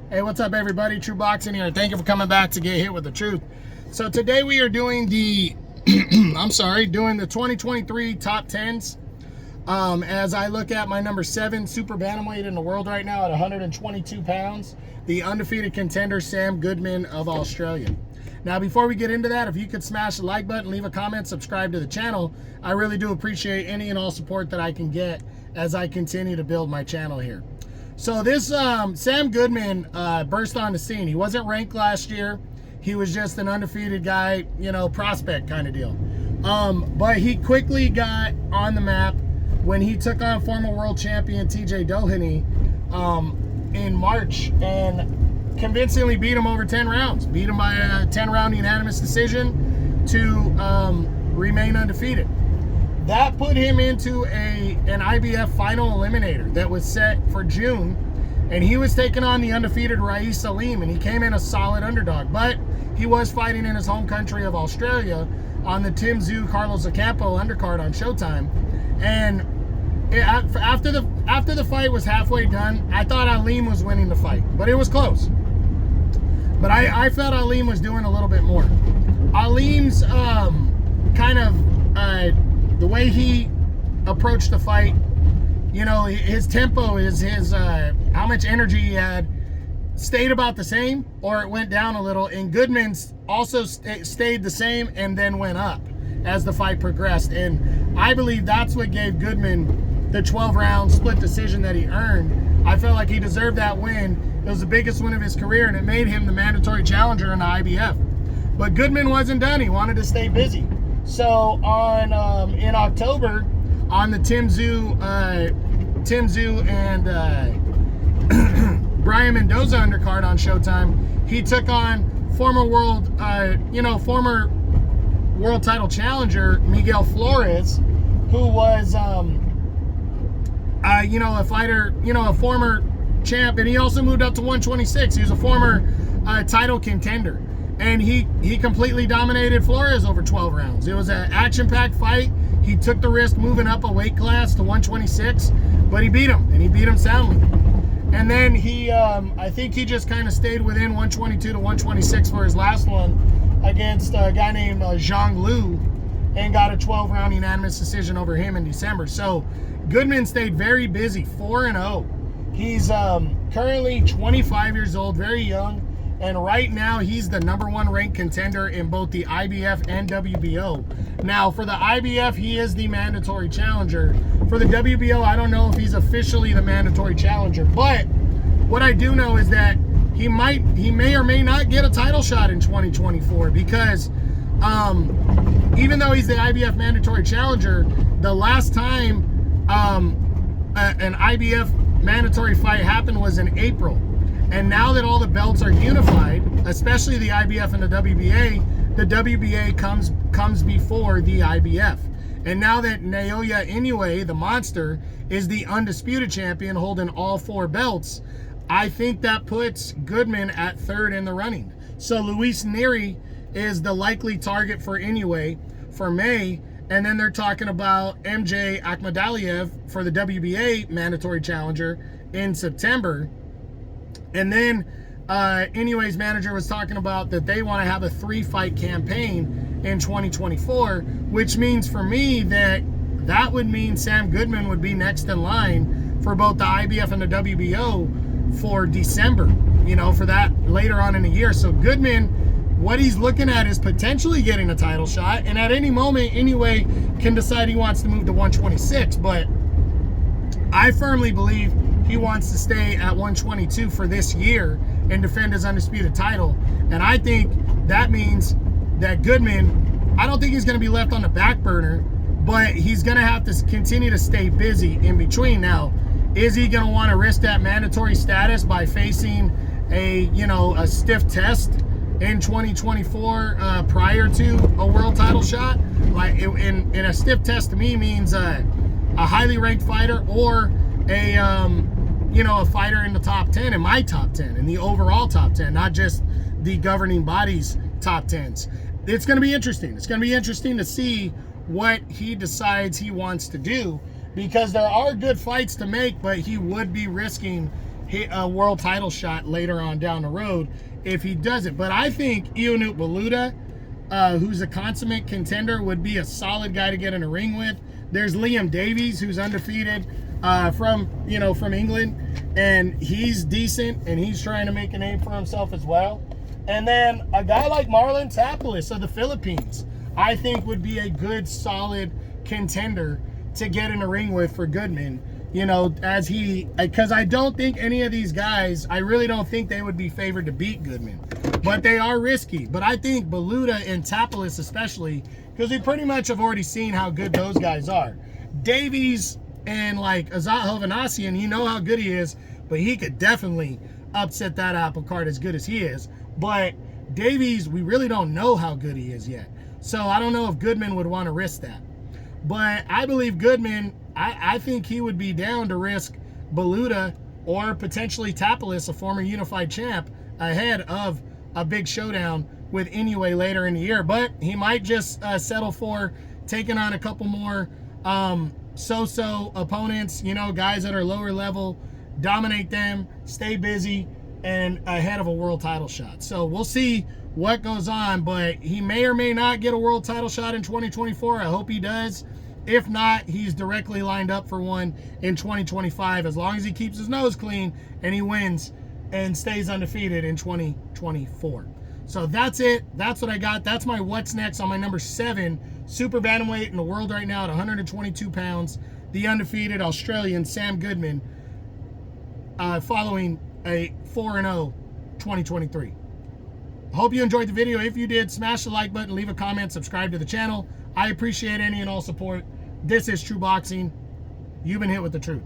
Hey, what's up, everybody? True Boxing here. Thank you for coming back to Get Hit with the Truth. So today we are doing the, doing the 2023 top 10s. As I look at my number 7 super bantamweight in the world right now at 122 pounds, the undefeated contender Sam Goodman of Australia. Now, before we get into that, if you could smash the like button, leave a comment, subscribe to the channel, I really do appreciate any and all support that I can get as I continue to build my channel here. So this Sam Goodman burst on the scene. He wasn't ranked last year. He was just an undefeated guy, you know, prospect kind of deal. But he quickly got on the map when he took on former world champion TJ Doheny in March and convincingly beat him over 10 rounds. Beat him by a 10-round unanimous decision to remain undefeated. That put him into an IBF final eliminator that was set for June, and he was taking on the undefeated Rais Salim, and he came in a solid underdog. But he was fighting in his home country of Australia on the 10's Carlos Ocampo undercard on Showtime. And after the fight was halfway done, I thought Alim was winning the fight, but it was close. But I felt Alim was doing a little bit more. Alim's the way he approached the fight, you know, his tempo, his how much energy he had stayed about the same, or it went down a little. And Goodman's also stayed the same and then went up as the fight progressed. And I believe that's what gave Goodman the 12-round split decision that he earned. I felt like he deserved that win. It was the biggest win of his career, and it made him the mandatory challenger in the IBF. But Goodman wasn't done. He wanted to stay busy. So on in October, on the Tim Tszyu and Brian Mendoza undercard on Showtime, he took on former world title challenger Miguel Flores, who was a fighter, a former champ, and he also moved up to 126. He was a former title contender. And he completely dominated Flores over 12 rounds. It was an action-packed fight. He took the risk moving up a weight class to 126, but he beat him, and he beat him soundly. And then he, I think he just kind of stayed within 122 to 126 for his last one against a guy named Zhang Lu, and got a 12-round unanimous decision over him in December. So Goodman stayed very busy, 4-0. He's currently 25 years old, very young. And right now, he's the #1 ranked contender in both the IBF and WBO. Now, for the IBF, he is the mandatory challenger. For the WBO, I don't know if he's officially the mandatory challenger. But what I do know is that he may or may not get a title shot in 2024, because even though he's the IBF mandatory challenger, the last time an IBF mandatory fight happened was in April. And now that all the belts are unified, especially the IBF and the WBA comes before the IBF. And now that Naoya Inoue, the monster, is the undisputed champion holding all 4 belts, I think that puts Goodman at 3rd in the running. So Luis Neri is the likely target for Inoue for May. And then they're talking about MJ Akhmadaliev for the WBA mandatory challenger in September. And then Inoue's manager was talking about that they want to have a 3-fight campaign in 2024, which means for me that would mean Sam Goodman would be next in line for both the IBF and the WBO for December, for that later on in the year. So Goodman, what he's looking at is potentially getting a title shot, and at any moment Inoue can decide he wants to move to 126, but I firmly believe he wants to stay at 122 for this year and defend his undisputed title. And I think that means that Goodman, I don't think he's going to be left on the back burner, but he's going to have to continue to stay busy in between. Now, is he going to want to risk that mandatory status by facing a stiff test in 2024 prior to a world title shot? Like, in a stiff test to me means a highly ranked fighter, or a fighter in the top 10, in my top 10, in the overall top 10, not just the governing body's top 10s. It's going to be interesting. It's going to be interesting to see what he decides he wants to do, because there are good fights to make, but he would be risking hit a world title shot later on down the road if he does it. But I think Ionut Baluta, who's a consummate contender, would be a solid guy to get in a ring with. There's Liam Davies, who's undefeated from England, and he's decent, and he's trying to make a name for himself as well. And then a guy like Marlon Tapalis of the Philippines, I think would be a good, solid contender to get in a ring with for Goodman. Because I don't think any of these guys, I really don't think they would be favored to beat Goodman. But they are risky. But I think Baluta and Tapalis especially, because we pretty much have already seen how good those guys are. Davies and like Azat Hovhannissian, you know how good he is, but he could definitely upset that apple cart as good as he is. But Davies, we really don't know how good he is yet. So I don't know if Goodman would want to risk that. But I believe Goodman, I think he would be down to risk Baluta or potentially Tapalis, a former unified champ, ahead of a big showdown with Inoue later in the year. But he might just settle for taking on a couple more so-so opponents, guys that are lower level, dominate them, stay busy, and ahead of a world title shot. So we'll see what goes on, but he may or may not get a world title shot in 2024. I hope he does. If not, he's directly lined up for one in 2025, as long as he keeps his nose clean and he wins and stays undefeated in 2024. So that's it. That's what I got. That's my what's next on my number 7 super bantamweight in the world right now at 122 pounds, the undefeated Australian Sam Goodman, following a 4-0 2023. Hope you enjoyed the video. If you did, smash the like button, leave a comment, subscribe to the channel. I appreciate any and all support. This is True Boxing. You've been hit with the truth.